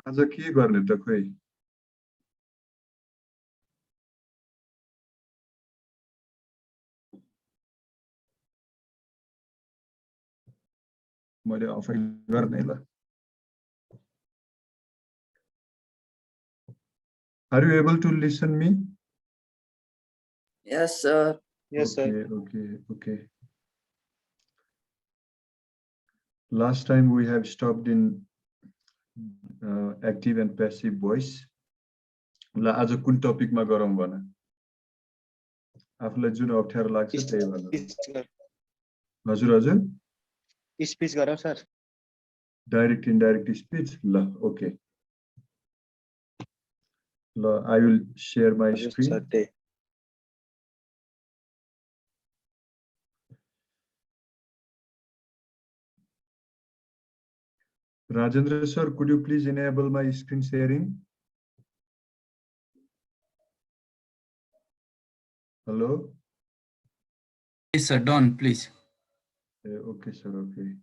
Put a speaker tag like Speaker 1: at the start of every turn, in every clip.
Speaker 1: आज के गर्ने त खोइ मैले आफै गर्ने ल Are you able to listen me?
Speaker 2: Yes, sir.
Speaker 3: Yes,
Speaker 1: okay,
Speaker 3: sir.
Speaker 1: okay. Last time we have stopped in active and passive voice. ल आज कुन टपिकमा गरौँ भन आफुलाई जुन अप्ठ्यारो लाग्छ त्यही भन हजुर हजुर
Speaker 3: स्पीच गरौँ सर
Speaker 1: डाइरेक्ट इनडाइरेक्ट स्पीच ल ओके ल I will share my screen. Rajendra sir, could you please enable my screen sharing? Hello?
Speaker 4: Yes, sir. Done, please.
Speaker 1: Okay, sir. Okay.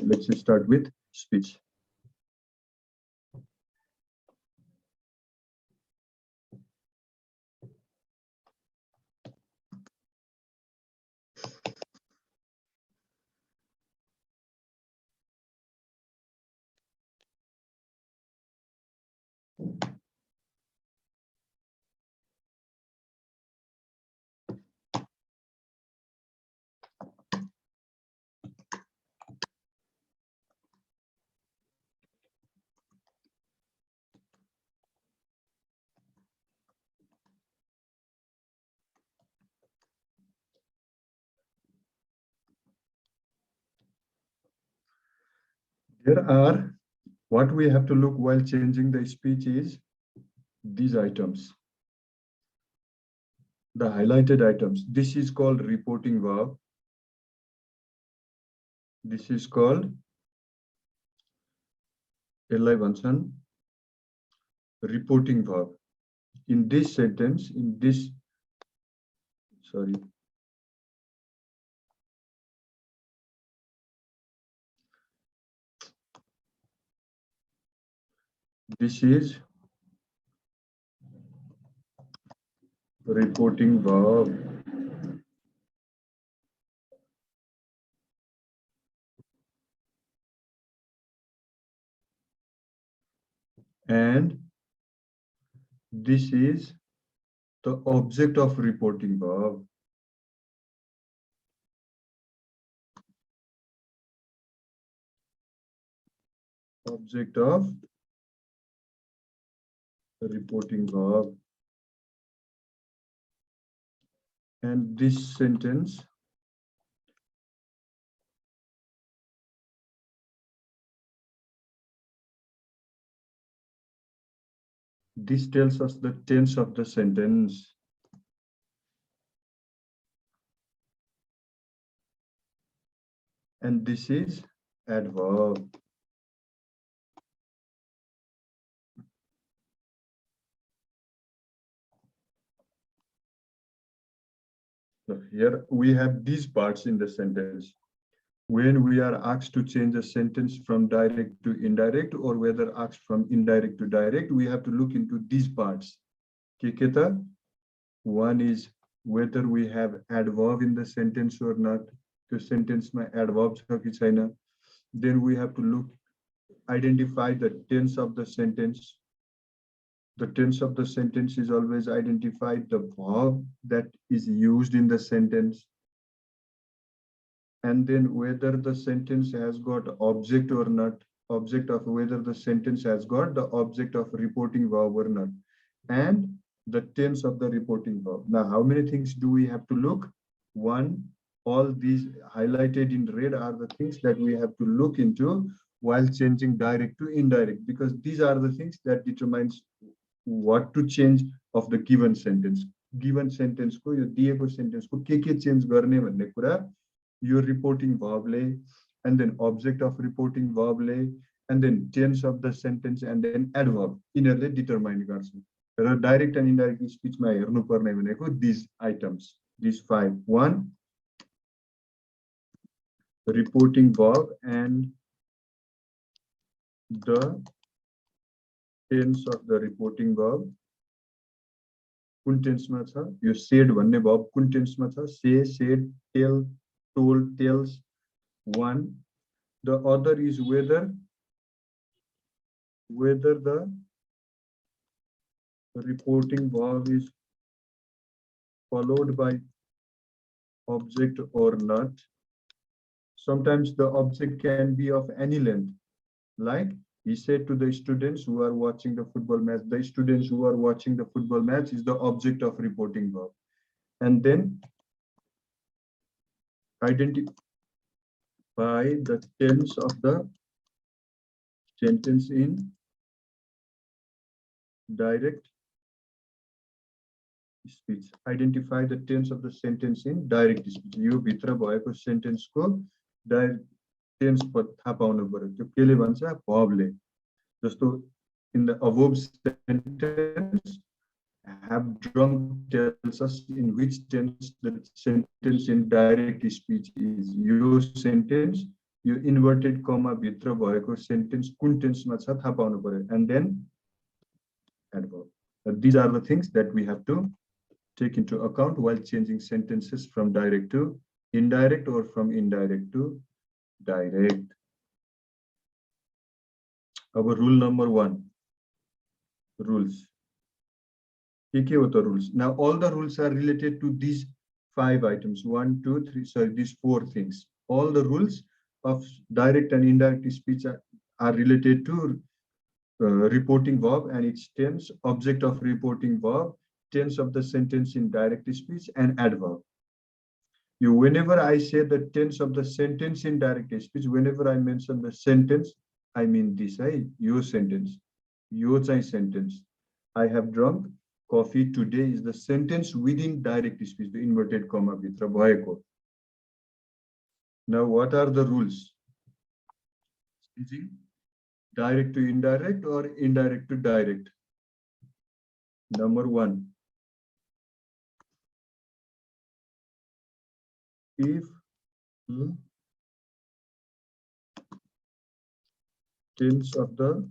Speaker 1: Let's start with speech. There are, what we have to look while changing the speech is these items. The highlighted items. This is called reporting verb. This is called reporting verb. In this sentence, this is reporting verb. And this is the object of reporting verb. Object of reporting verb. And this sentence this tells us the tense of the sentence. And this is adverb. So here we have these parts in the sentence. When we are asked to change a sentence from direct to indirect or whether asked from indirect to direct, we have to look into these parts. Keketa, one is whether we have adverb in the sentence or not. The sentence may adverb cha ki chaina. Then we have to look, identify the tense of the sentence. The tense of the sentence is always identified the verb that is used in the sentence. And then whether the sentence has got object or not, object of whether the sentence has got the object of reporting verb or not, and the tense of the reporting verb. Now, how many things do we have to look? One, all these highlighted in red are the things that we have to look into while changing direct to indirect, because these are the things that determines what to change of the given sentence. Given sentence ko yo dieko sentence ko ke change गर्ने भन्ने कुरा your reporting verb and then object of reporting verb and then tense of the sentence, and then adverb. Yिनीहरूले determine गर्छ र direct and indirect speech मा हेर्नुपर्ने भनेको these items, these five. One, reporting verb and the tense of the reporting verb. कुन टेन्समा छ यो said भन्ने verb कुन टेन्समा छ say, said, tell, told, tells. One. The other is whether the reporting verb is followed by object or not. Sometimes the object can be of any length, like he said to the students who are watching the football match. The students who are watching the football match is the object of reporting verb. And then identify the tense of the sentence in direct speech. Identify the tense of the sentence in direct speech. यो भित्र भएको sentence को direct tense थाहा पाउनु पर्यो. त्यो केले भन्छ verb-ले. जस्तो in the above sentence, have drunk tells us in which tense the sentence in direct speech is. Yo sentence yo inverted comma भित्र भएको sentence कुन tense मा छ थाहा पाउनु पर्यो. And then adverb. These are the things that we have to take into account while changing sentences from direct to indirect or from indirect to direct. Our rule number 1. Rules. Rules. Now all the rules are related to these 5 items. 1, 2, 3. Sorry, these 4 things. All the rules of direct and indirect speech are related to reporting verb and its tense, object of reporting verb, tense of the sentence in direct speech, and adverb. Whenever I say the tense of the sentence in direct speech, whenever I mention the sentence, I mean this, your sentence, your sentence. I have drunk coffee today is the sentence within direct speech, the inverted comma भित्र भएको. Now, what are the rules? Direct to indirect or indirect to direct? Number 1. If tense of the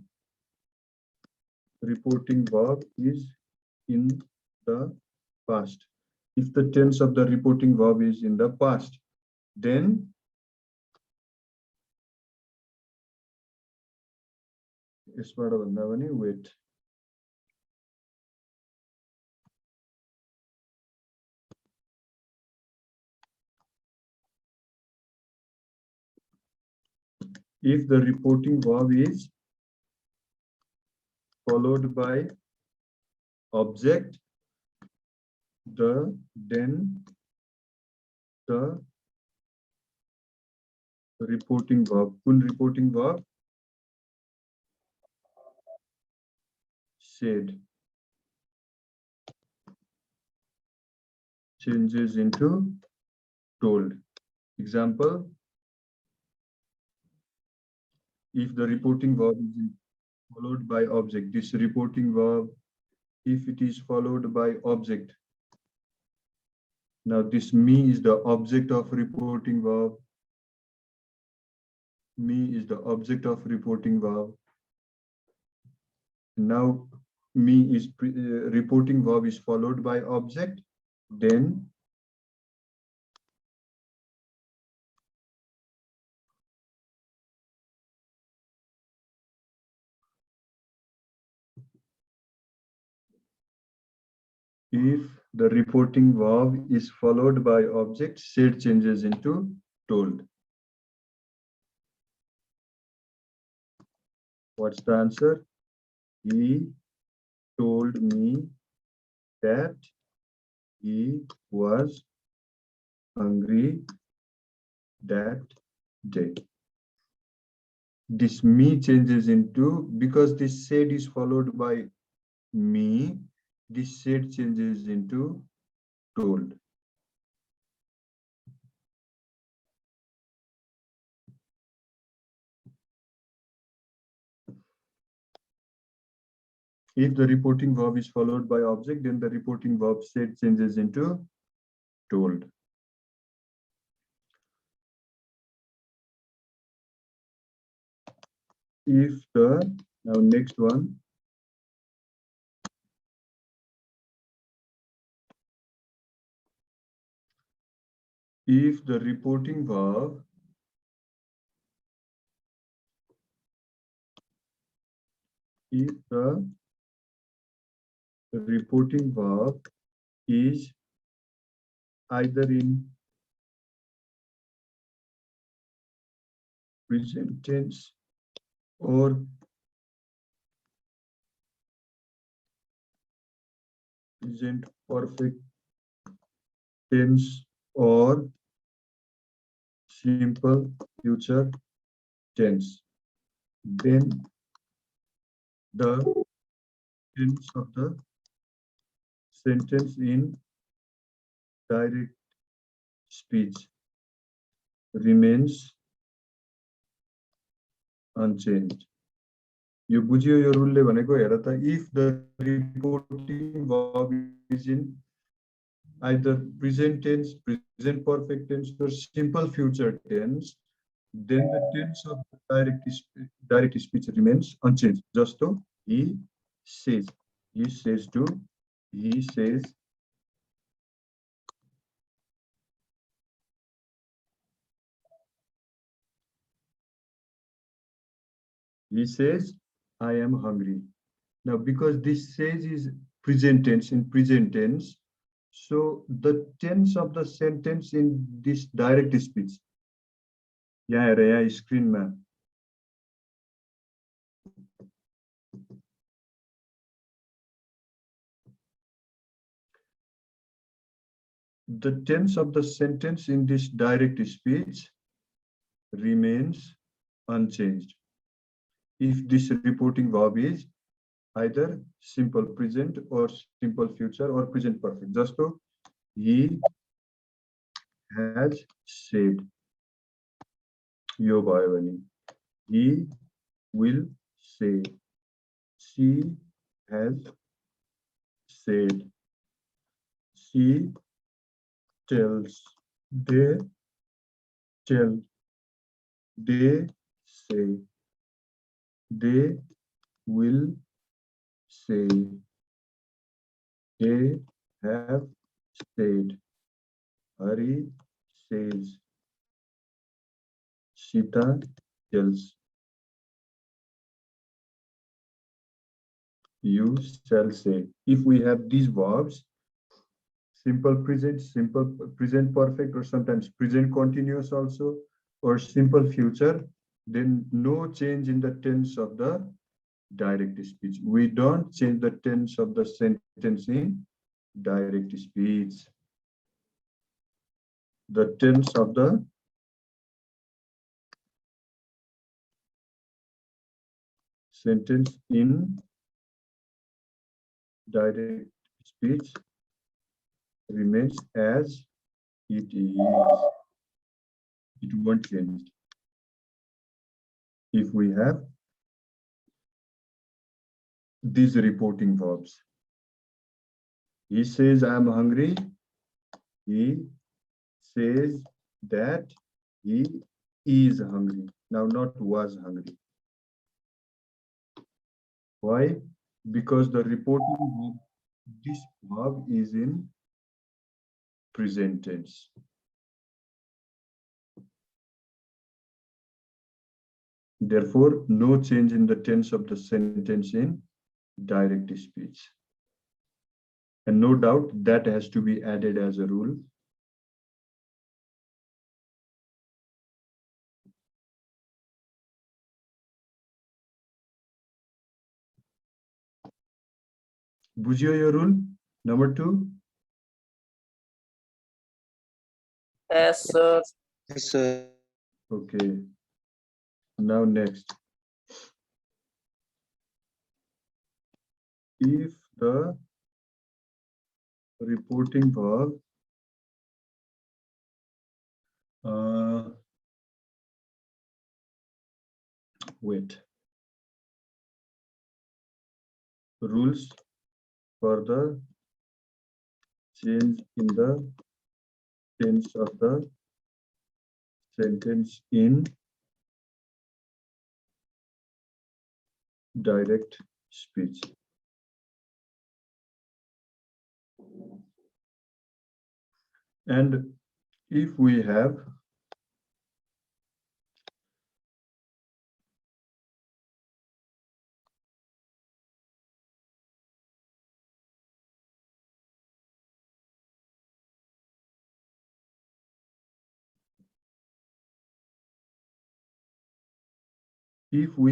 Speaker 1: reporting verb is in the past. If the tense of the reporting verb is in the past, then wait. If the reporting verb is followed by object, then the reporting verb, kun reporting verb, said, changes into told. Example, if the reporting verb is followed by object, this reporting verb, if it is followed by object, now this me is the object of reporting verb. Me is the object of reporting verb. Now me is reporting verb is followed by object, then if the reporting verb is followed by object, said changes into told. What's the answer? He told me that he was hungry that day. This me changes into, because this said is followed by me, this said changes into told. If the reporting verb is followed by object, then the reporting verb said changes into told. If the, now next one, if the reporting verb if the reporting verb is either in present tense or present perfect tense or simple future tense, then the tense of the sentence in direct speech remains unchanged. यो बुझियो यो रुलले भनेको हेर त if the reporting verb is in either present tense, present perfect tense or simple future tense, then the tense of the direct speech remains unchanged. Just so he says to, he says, I am hungry. Now, because this says is present tense, in present tense, so the tense of the sentence in this direct speech, यहाँ screen man. The tense of the sentence in this direct speech remains unchanged if this reporting verb is either simple present or simple future or present perfect. Just so he has said, yo bhayo bhane, he will say, she has said, she tells, they tell, they say, they will say, they have said, Hari says, Sita tells, you shall say. If we have these verbs, simple present perfect, or sometimes present continuous also, or simple future, then no change in the tense of the direct speech. We don't change the tense of the sentence in direct speech. The tense of the sentence in direct speech remains as it is. It won't change. If we have these reporting verbs, he says, I'm hungry. He says that he is hungry. Now, not was hungry. Why? Because the reporting verb, this verb is in present tense. Therefore, no change in the tense of the sentence in direct speech. And no doubt that has to be added as a rule. बुझ्यो यो rule number 2?
Speaker 2: Yes, sir.
Speaker 3: Yes, sir.
Speaker 1: Okay. Now next. If the reporting verb wait. rules for the change in the tense of the sentence in direct speech. And if we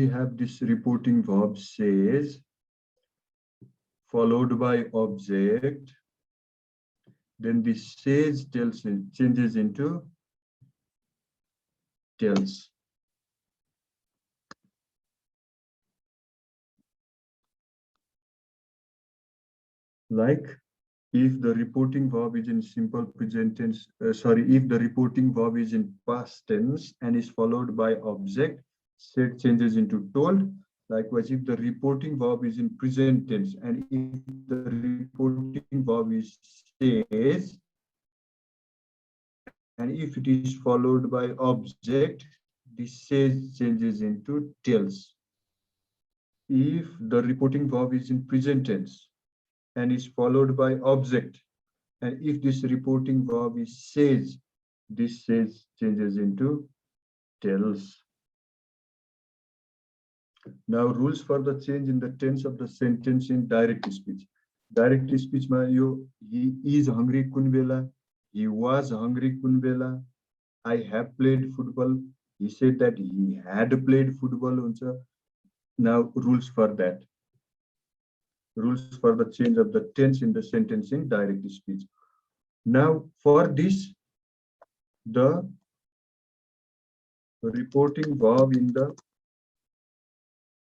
Speaker 1: have this reporting verb says followed by object, then this says changes into tells. Like if the reporting verb is in simple present tense, if the reporting verb is in past tense and is followed by object, said changes into told. Likewise, if the reporting verb is in present tense and if the reporting verb is says, and if it is followed by object, this says changes into tells. If the reporting verb is in present tense and is followed by object, and if this reporting verb is says, this says changes into tells. Now, rules for the change in the tense of the sentence in direct speech. Direct speech ma yo he is hungry kun bela, he was hungry kun bela, I have played football. He said that he had played football. Now, rules for that. Rules for the change of the tense in the sentence in direct speech. Now, for this, the reporting verb in the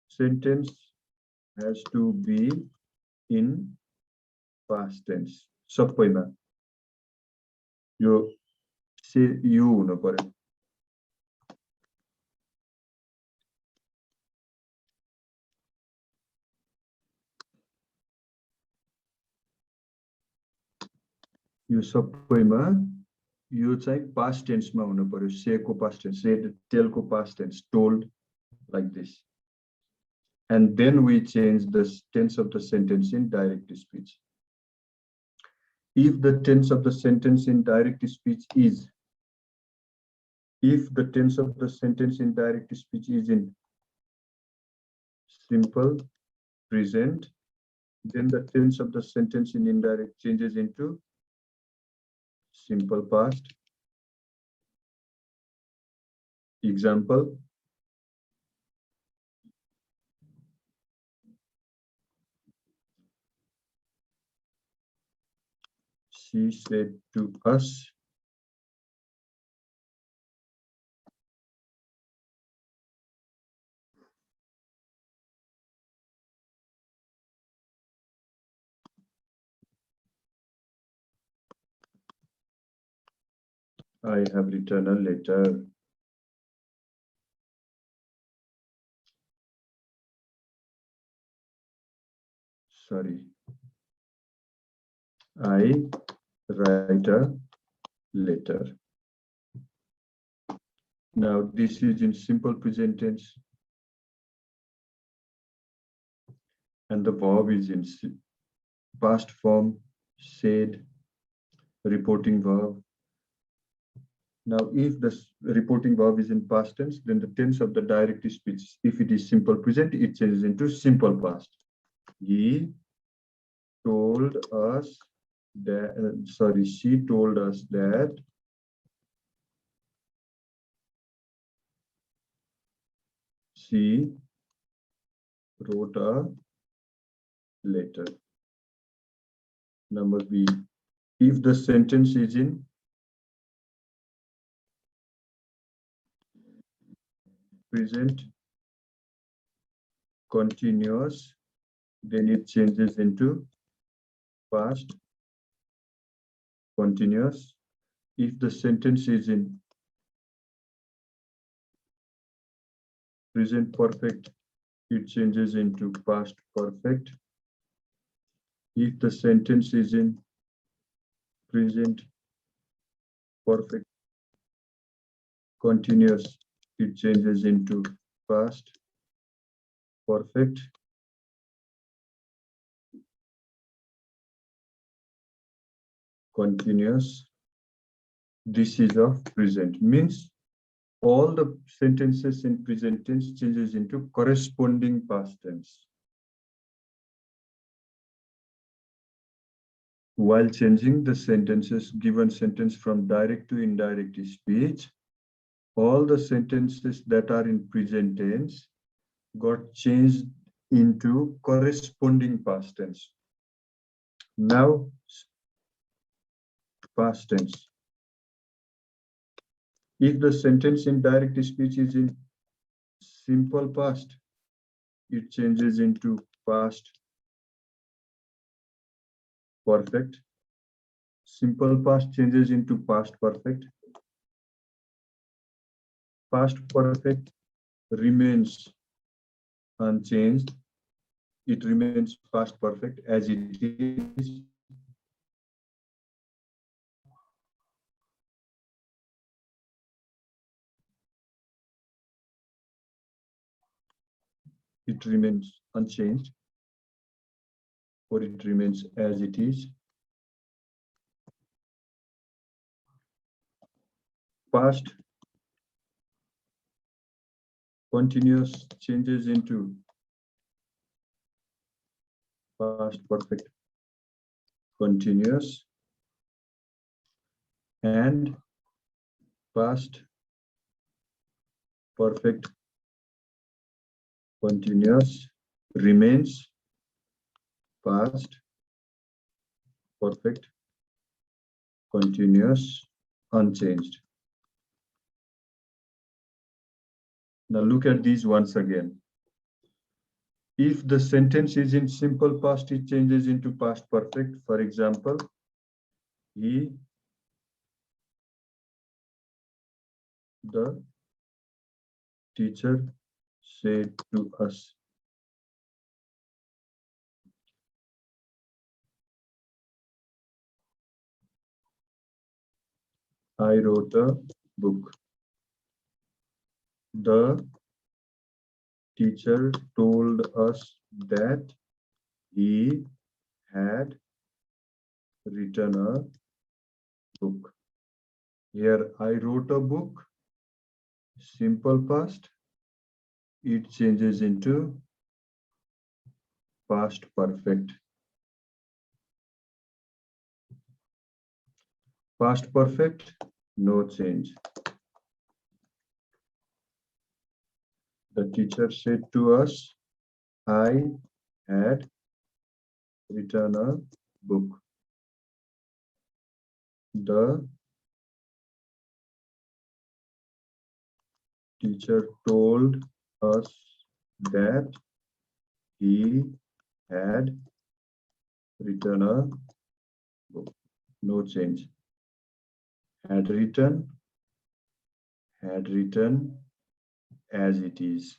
Speaker 1: sentence has to be in past tense. सबैमा यो हुनु पर्यो. यो सबैमा यो चाहिँ past tense मा हुनु पर्यो. Say को past tense, said, tell को past tense, told, like this. And then we change the tense of the sentence in direct speech. If the tense of the sentence in direct speech is, if the tense of the sentence in direct speech is in simple present, then the tense of the sentence in indirect changes into simple past. Example, she said to us, I have written a letter. Sorry. I write a letter. Now this is in simple present tense. And the verb is in past form, said, reporting verb. Now, if the reporting verb is in past tense, then the tense of the direct speech, if it is simple present, it changes into simple past. He told us that, she told us that she wrote a letter. Number B, if the sentence is in present continuous, then it changes into past continuous. If the sentence is in present perfect, it changes into past perfect. If the sentence is in present perfect continuous, it changes into past perfect continuous. This is of present, means all the sentences in present tense changes into corresponding past tense. While changing the sentences, given sentence from direct to indirect speech, all the sentences that are in present tense got changed into corresponding past tense. Now, past tense. If the sentence in direct speech is in simple past, it changes into past perfect. Simple past changes into past perfect. Past perfect remains unchanged. It remains past perfect as it is. It remains unchanged, or it remains as it is. Past continuous changes into past perfect continuous, and past perfect continuous remains past perfect continuous unchanged. Now look at these once again. If the sentence is in simple past, it changes into past perfect. For example, he, the teacher, said to us. I wrote a book. The teacher told us that he had written a book. Here, I wrote a book, simple past, it changes into past perfect. Past perfect, no change. The teacher said to us, I had written a book. The teacher told us that he had written a book. No change. Had written as it is.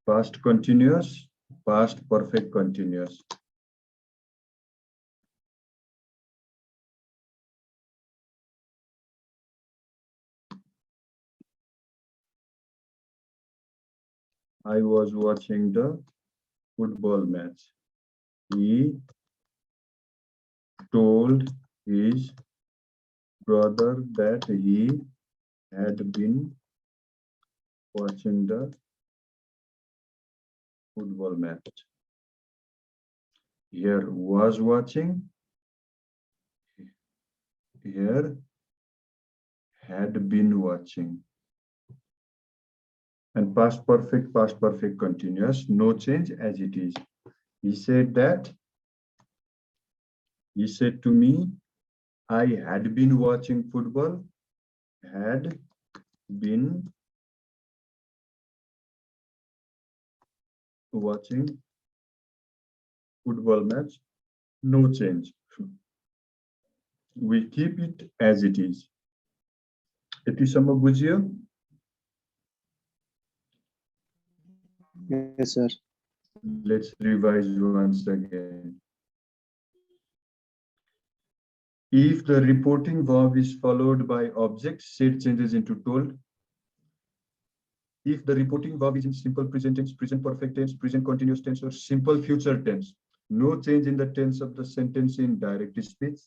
Speaker 1: Past continuous, past perfect continuous. I was watching the football match. He told his brother that he had been watching the football match. Here was watching. Here had been watching. And past perfect continuous, no change as it is. He said that, he said to me, I had been watching football, had been watching football match, no change. We keep it as it is. यतिसम्म बुझियो?
Speaker 3: Yes, sir.
Speaker 1: Let's revise once again. If the reporting verb is followed by object, said changes into told. If the reporting verb is in simple present tense, present perfect tense, present continuous tense, or simple future tense, no change in the tense of the sentence in direct speech.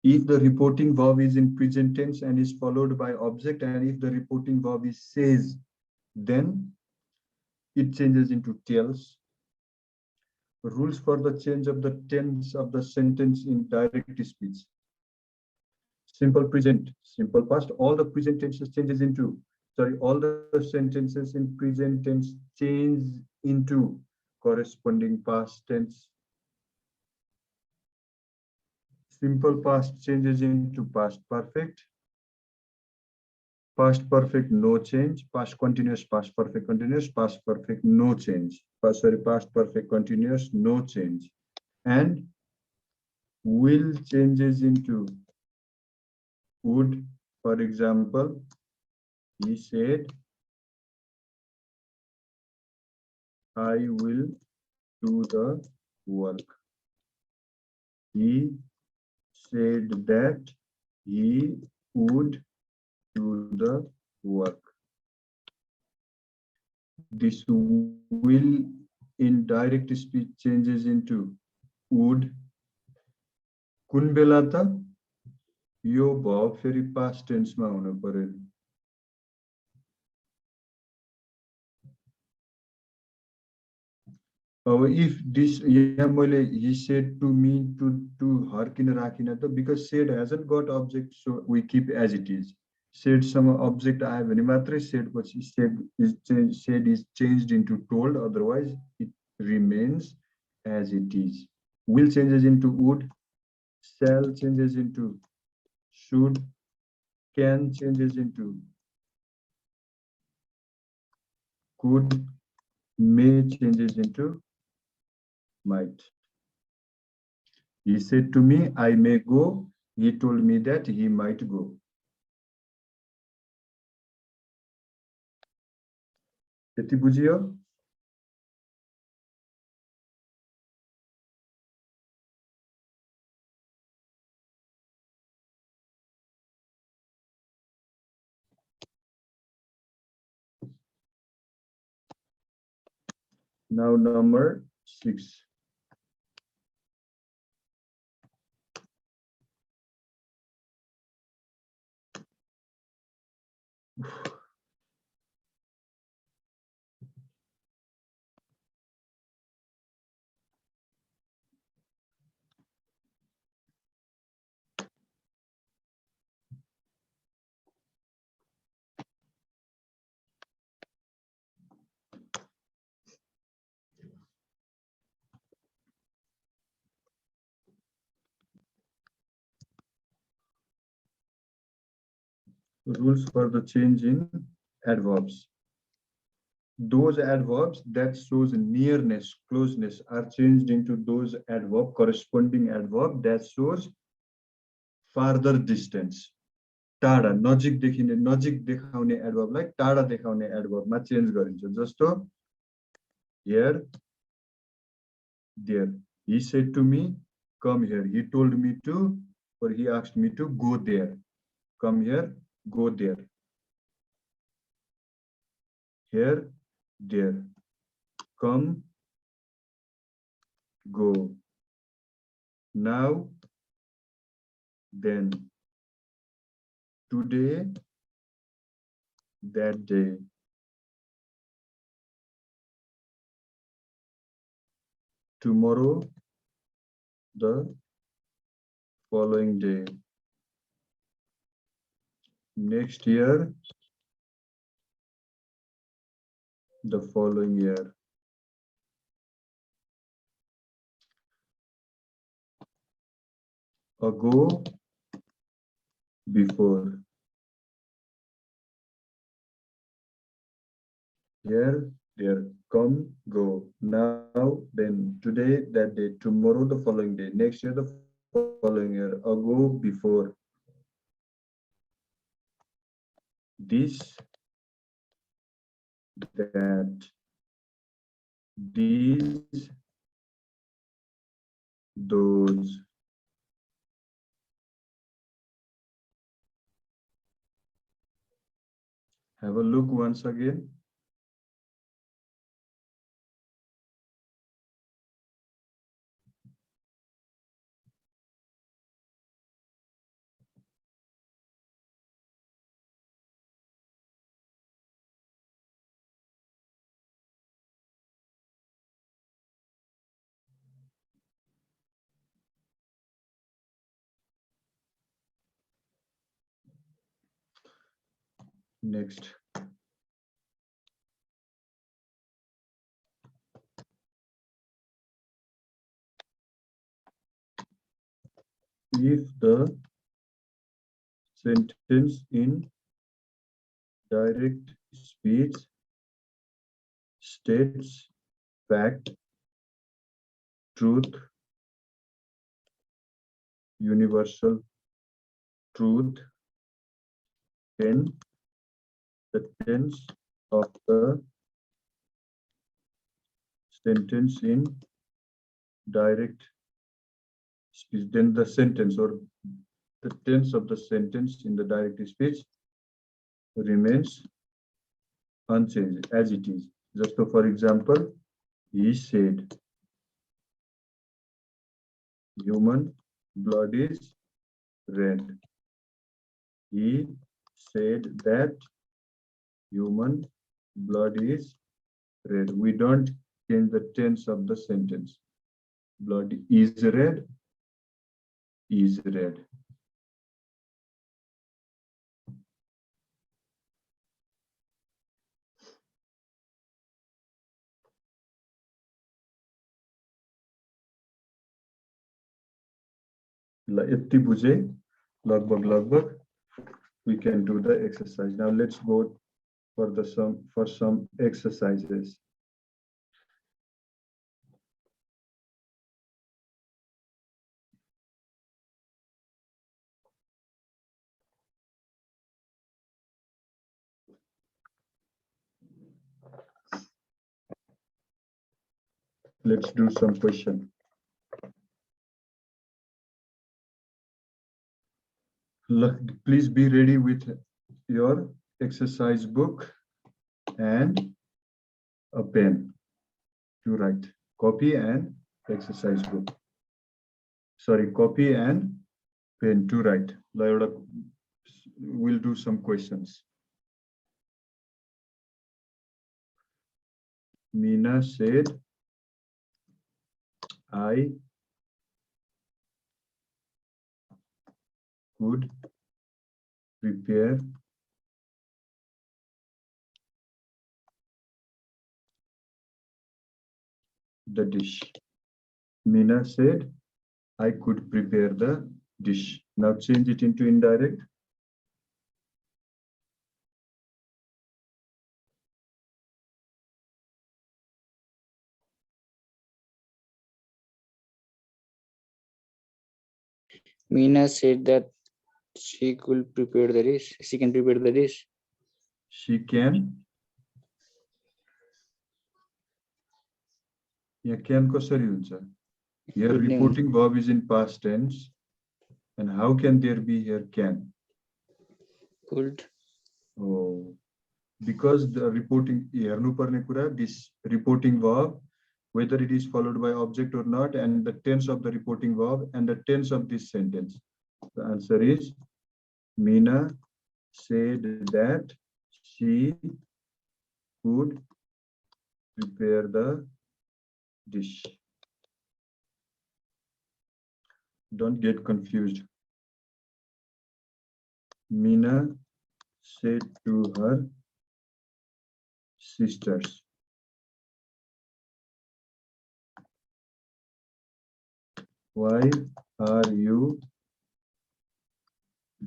Speaker 1: If the reporting verb is in present tense and is followed by object, and if the reporting verb is says, then it changes into tells. Rules for the change of the tense of the sentence in direct speech. Simple present, simple past, all the present tenses changes into, all the sentences in present tense change into corresponding past tense. Simple past changes into past perfect. Past perfect, no change. Past continuous, past perfect continuous, past perfect, no change. Past perfect continuous, no change. And will changes into would. For example, he said, I will do the work. He said that he would do the work. This will in direct speech changes into would. कुन बेला त यो verb फेरि past tense मा हुनु पर्यो. If this, yeah, he said to me to her किन राखिन त, because said hasn't got object, so we keep as it is. Said some object आयो भने मात्रै said पछि said is changed into told, otherwise it remains as it is. Will changes into would, shall changes into should, can changes into could, may changes into might. He said to me, I may go. He told me that he might go. त्यति बुझियो? Now number 6. Rules for the change in adverbs. Those adverbs that shows nearness, closeness are changed into those adverb, corresponding adverb that shows farther distance. टाढा, नजिक देखिने, नजिक देखाउने एडभर्बलाई टाढा देखाउने एडभर्बमा change गरिन्छ. जस्तो here, there. He said to me, come here. He told me to, or he asked me to go there. Come here, go there. Here, there. Come, go. Now, then. Today, that day. Tomorrow, the following day. Next year, the following year. Ago, before. Here, there. Come, go. Now, then. Today, that day. Tomorrow, the following day. Next year, the following year. Ago, before. This that these, those. Have a look once again. Next. If the sentence in direct speech states fact, truth, universal truth, then the tense of the sentence in direct speech, then the sentence or the tense of the sentence in the direct speech remains unchanged as it is. Just so, for example, he said, human blood is red. He said that human blood is red. We don't change the tense of the sentence. Blood is red, is red. यति बुझे लगभग we can do the exercise. Now let's go for some exercises. Let's do some question. Please be ready with your exercise book and a pen to write. Copy and exercise book. Sorry, copy and pen to write. We'll do some questions. Meena said, I could prepare the dish. Meena said, I could prepare the dish. Now change it into indirect.
Speaker 3: Meena said that she could prepare the dish. She can prepare the dish.
Speaker 1: She can. Yeah, can कसरी हुन्छ? Here
Speaker 3: Could नहीं
Speaker 1: reporting verb is in past tense. And how can there be here can?
Speaker 3: Could.
Speaker 1: Oh, because the reporting हेर्नु पर्ने कुरा, this reporting verb, whether it is followed by object or not, and the tense of the reporting verb and the tense of this sentence. The answer is Meena said that she could prepare the dish. Don't get confused. Meena said to her sisters, why are you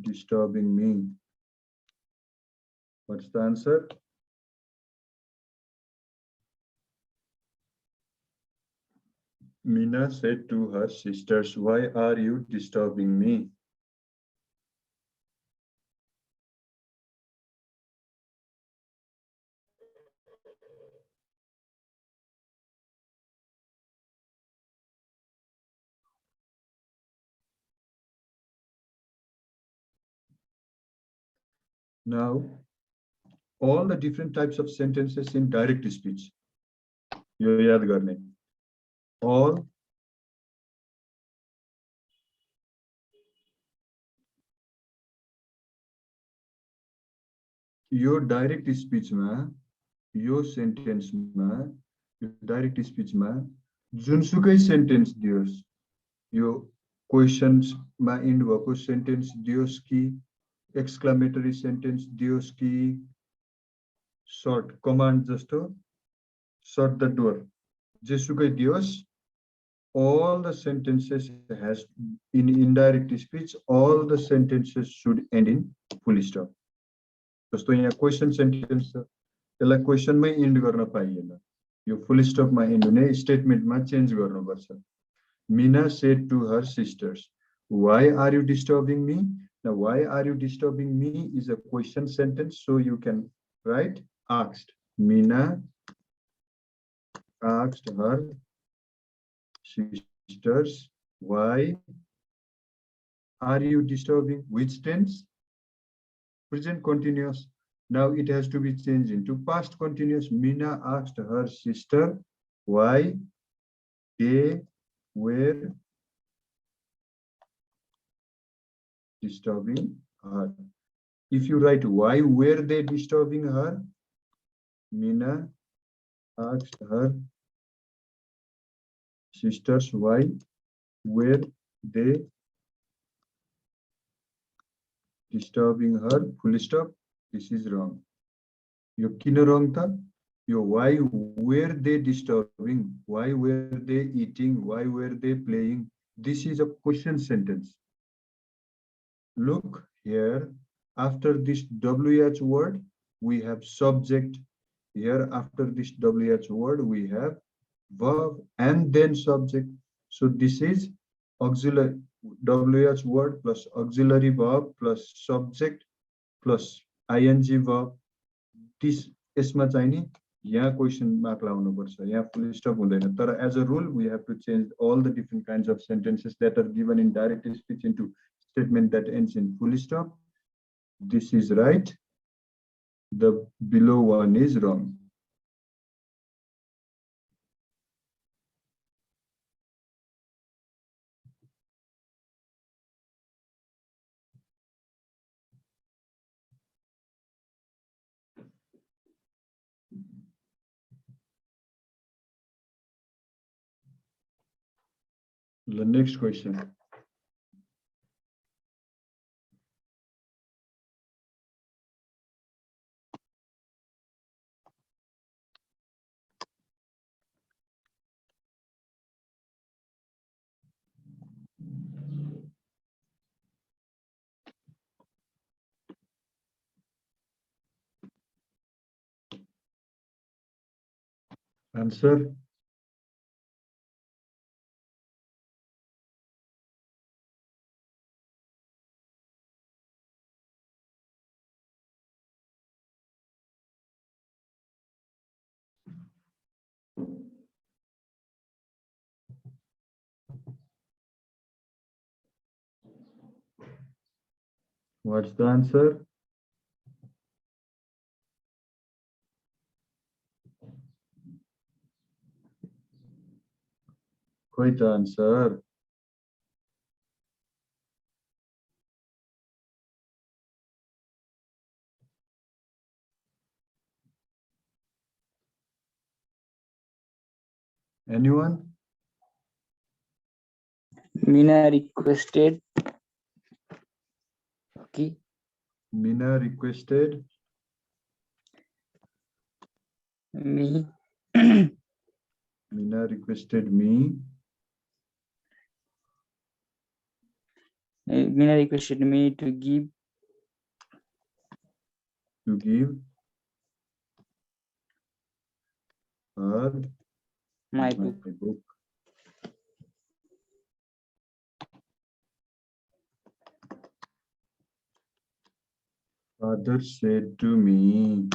Speaker 1: disturbing me? What's the answer? Meena said to her sisters, why are you disturbing me? Now, all the different types of sentences in direct speech. यो याद गर्ने. All यो direct स्पीचमा यो सेन्टेन्समा यो direct स्पीचमा जुनसुकै sentence दियोस् यो क्वेशन्समा इन्ड भएको sentence दियोस् कि exclamatory sentence दियोस् कि shirt command जस्तो shut the door जेसुकै दियोस् all the sentences has in indirect speech all the sentences should end in full stop. जस्तो यहाँ क्वेशन सेन्टेन्स छ त्यसलाई क्वेशनमै एन्ड गर्न पाइएन यो फुल स्टपमा एन्ड हुने स्टेटमेन्टमा चेन्ज गर्नुपर्छ. Meena said to her sisters, why are you disturbing me? Now, why are you disturbing me is a question sentence, so you can write asked. Meena asked her sisters, why are you disturbing? Which tense? Present continuous. Now it has to be changed into past continuous. Meena asked her sister why they were disturbing her. If you write why were they disturbing her, Meena asked her sisters why were they disturbing her, full stop. This is wrong. यो किन wrong था? यो why were they disturbing? Why were they eating? Why were they playing? This is a question sentence. Look here, after this WH word, we have subject. Here, after this WH word, we have verb and then subject. So this is auxiliary WH word plus auxiliary verb plus subject plus ing verb. This यसमा चाहिँ नि यहाँ question mark लाउनु पर्छ यहाँ full स्टप हुँदैन तर as a rule we have to change all the different kinds of sentences that are given in direct speech into statement that ends in full stop. This is right. The below one is wrong. The next question. Answer. What's the answer? Quite the answer. Anyone?
Speaker 3: Meena requested. Okay.
Speaker 1: Meena requested
Speaker 3: Me.
Speaker 1: Meena requested me
Speaker 3: Meena requested me to give
Speaker 1: her
Speaker 3: my
Speaker 1: my
Speaker 3: book.
Speaker 1: book. Father said to me,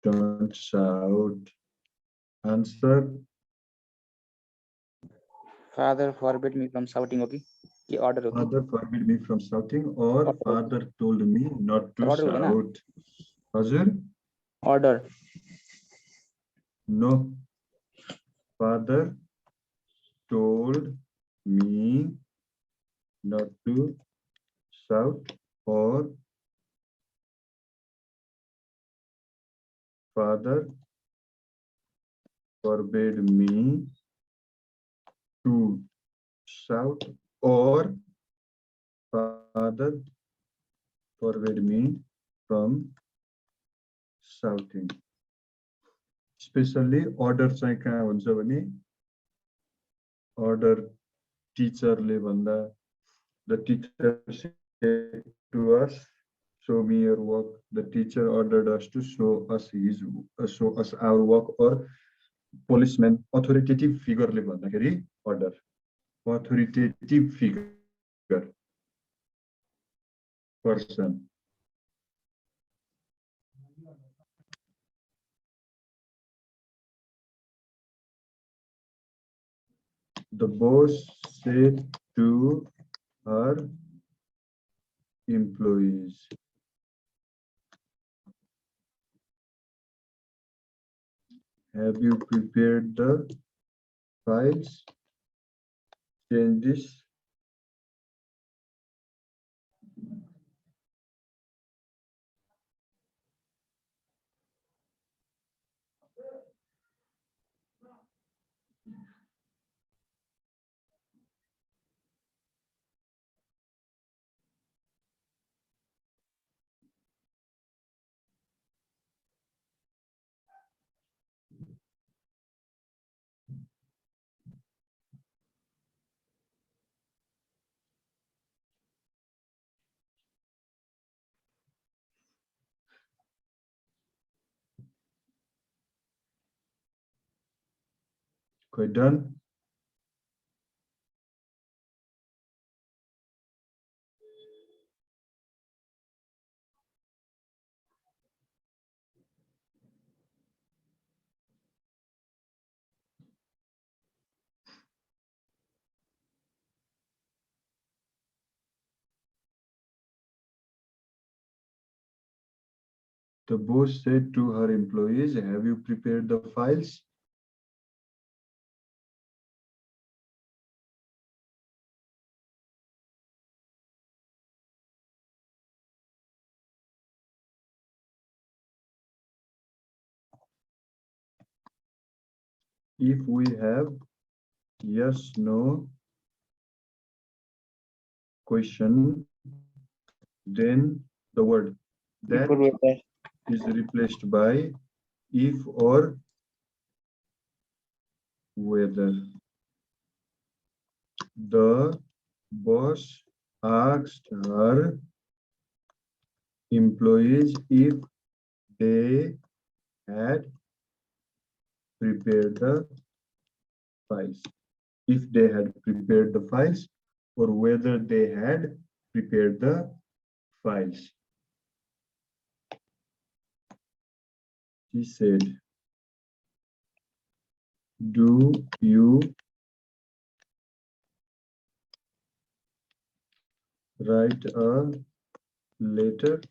Speaker 1: don't shout. Answer.
Speaker 3: Father forbade me from shouting. Okay. कि order हो कि
Speaker 1: Father forbid me from shouting, or
Speaker 3: Order.
Speaker 1: father told me not to
Speaker 3: Order हुँदैन?
Speaker 1: shout. Hazur?
Speaker 3: order
Speaker 1: No. Father told me not to shout, or father forbade me to shout, or father forbade me from shouting. Especially order चाहिँ कहाँ हुन्छ भने order teacher ले भन्दा the teacher said to us, show me your work. The teacher ordered us to show us our work, or policeman authoritative figure ले भन्दाखेरि order authoritative figure person. The boss said to her employees, have you prepared the files? Change this. Okay, done. The boss said to her employees, have you prepared the files? If we have yes, no question, then the word that
Speaker 3: before whether
Speaker 1: is replaced by if or whether. The boss asked her employees if they had prepared the files. If they had prepared the files, or whether they had prepared the files. She said, do you write a letter?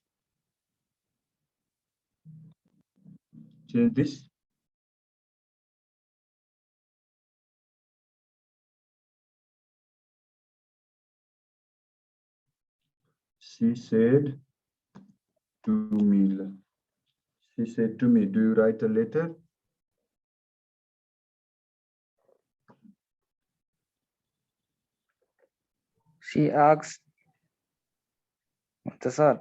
Speaker 1: Change this. She said to me, do you write a letter?
Speaker 3: she asks the sir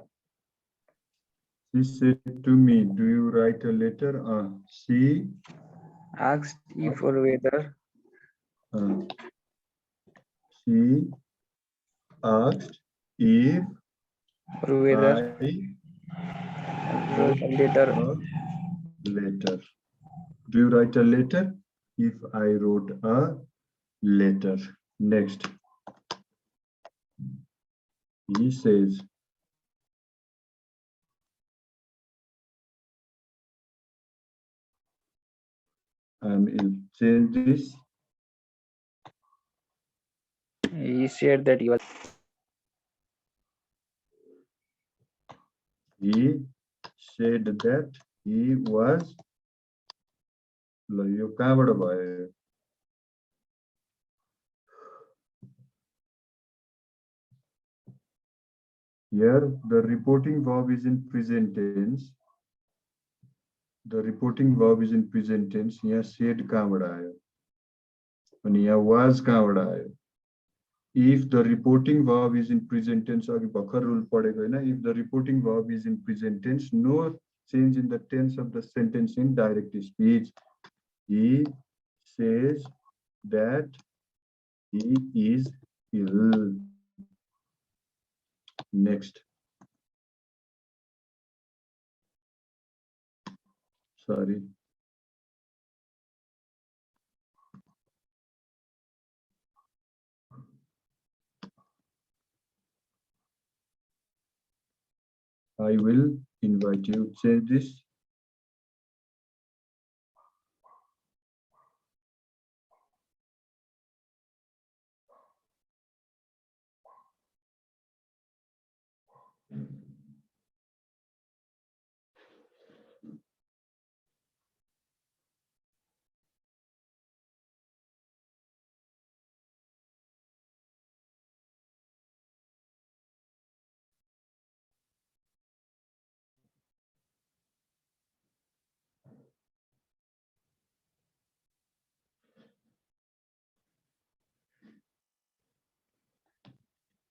Speaker 1: She said to me, do you write a letter? She
Speaker 3: asked if or whether
Speaker 1: she asked if
Speaker 3: or whether
Speaker 1: I
Speaker 3: wrote a letter.
Speaker 1: a letter. Do you write a letter? If I wrote a letter. Next. He says, change this.
Speaker 3: He said that he was.
Speaker 1: He said that he was. ल यो कहाँबाट भयो? Here the reporting verb is in present tense. The reporting verb is in present tense. यहाँ said कहाँबाट आयो? अनि यहाँ was कहाँबाट आयो? If the reporting verb is in present tense, अघि भर्खर rule पढेको हैन, if the reporting verb is in present tense, no change in the tense of the sentence in direct speech. He says that he is ill. Next. Sorry. I will invite you. Change this.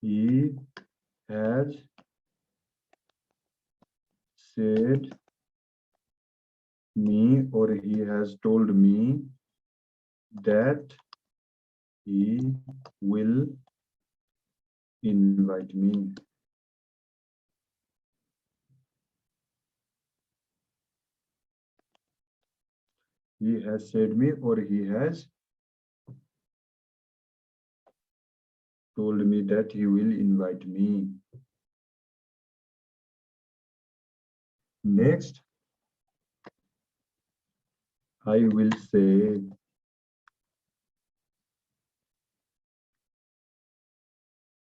Speaker 1: He has said me, or he has told me that he will invite me. He has said me, or he has told me that he will invite me. Next, I will say,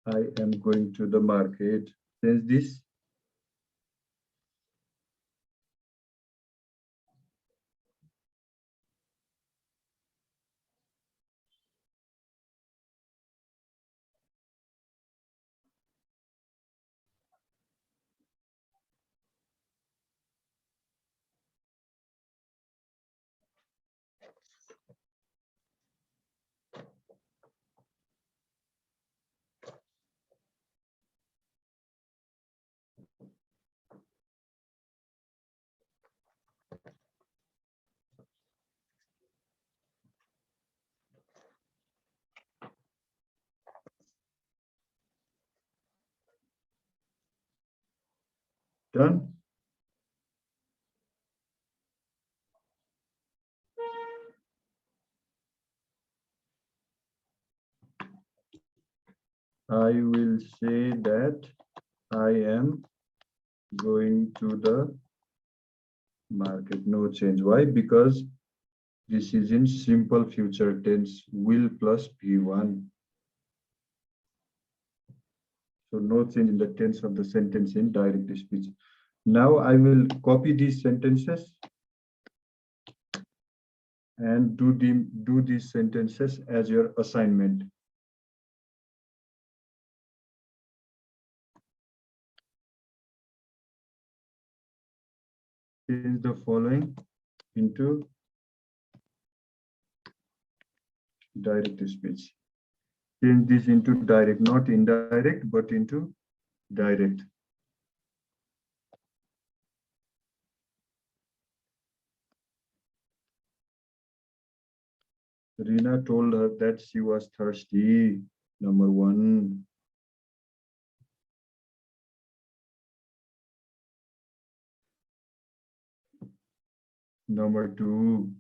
Speaker 1: I am going to the market. Change this. Done. I will say that I am going to the market. No change. Why? Because this is in simple future tense, will plus P1. So no change in the tense of the sentence in direct speech. Now I will copy these sentences and do these sentences as your assignment. Change the following into direct speech. Change this into direct, not indirect, but into direct. Rina told her that she was thirsty. Number 1. Number 2.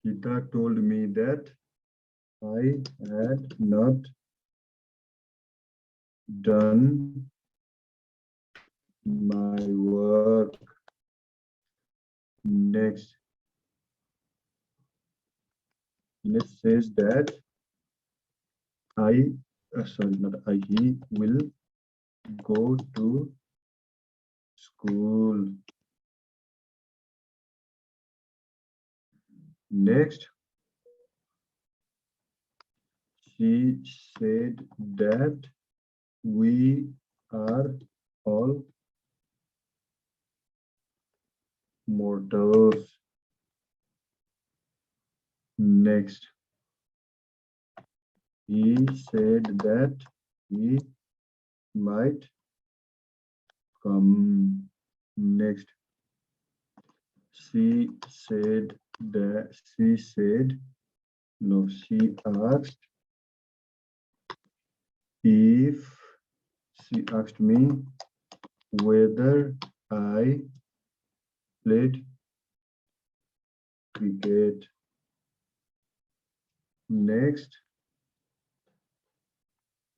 Speaker 1: Gita told me that I had not done my work. Next. It says that he will go to school. Next, she said that we are all mortals. Next, he said that he might come. Next, she said she asked if she asked me whether I played cricket. Next,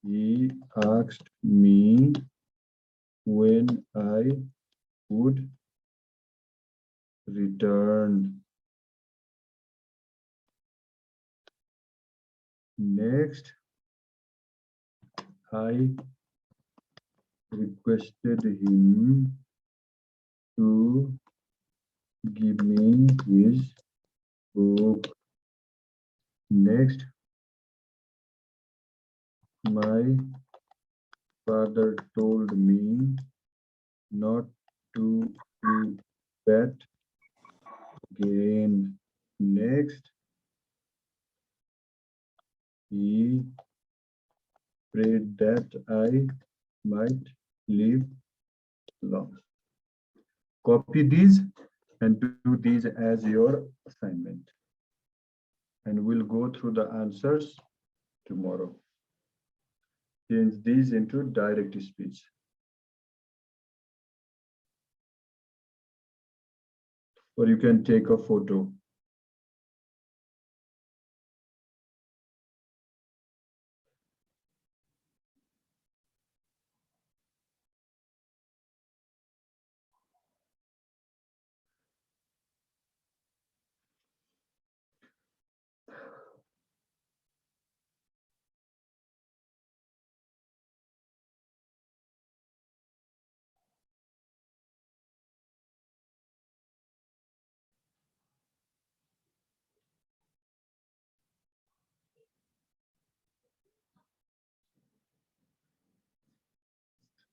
Speaker 1: he asked me when I would return. Next, I requested him to give me his book. Next, my father told me not to play that game. Next, he prayed that I might live long. Copy these and do these as your assignment. And we'll go through the answers tomorrow. Change these into direct speech. Or you can take a photo.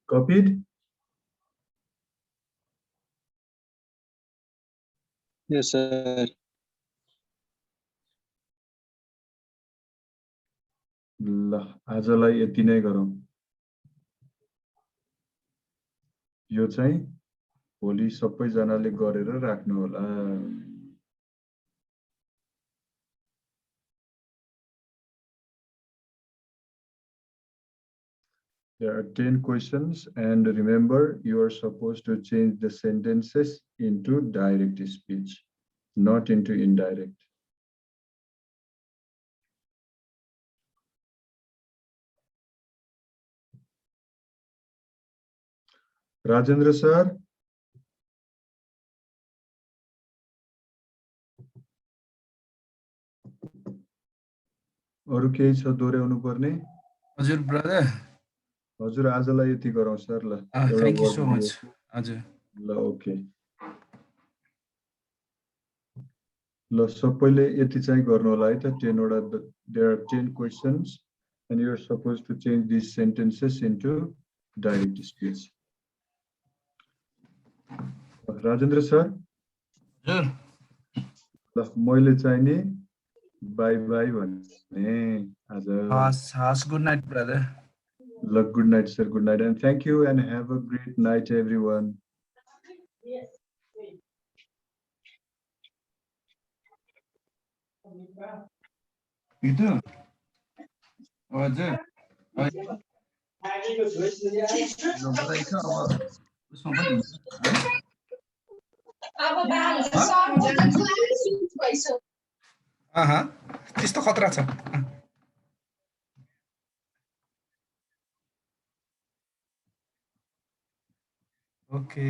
Speaker 1: Copied?
Speaker 5: Yes, sir.
Speaker 1: ल आजलाई यति नै गरौँ यो चाहिँ भोलि सबैजनाले गरेर राख्नु होला There are 10 questions and remember you are supposed to change the sentences into direct speech, not into indirect. Rajendra sir? अरु केही छ दोहोर्याउनु पर्ने
Speaker 4: हजुर ब्रदर
Speaker 1: हजुर आजलाई यति गरौँ सर ल
Speaker 4: थ्यांक यू सो मच हजुर
Speaker 1: ल ओके ल सबैले यति चाहिँ गर्नु होला है त 10 वटा there are 10 questions and you are supposed to change these sentences into direct speech. Rajendra sir?
Speaker 4: हजुर
Speaker 1: ल मैले चाहिँ नि बाई बाई भन्ने आज
Speaker 4: हस् गुड नाइट ब्रदर
Speaker 1: ल good night sir good night and thank you and have a great night everyone.
Speaker 4: itu हजुर उसमा पनि त्यस्तो खतरा छ ओके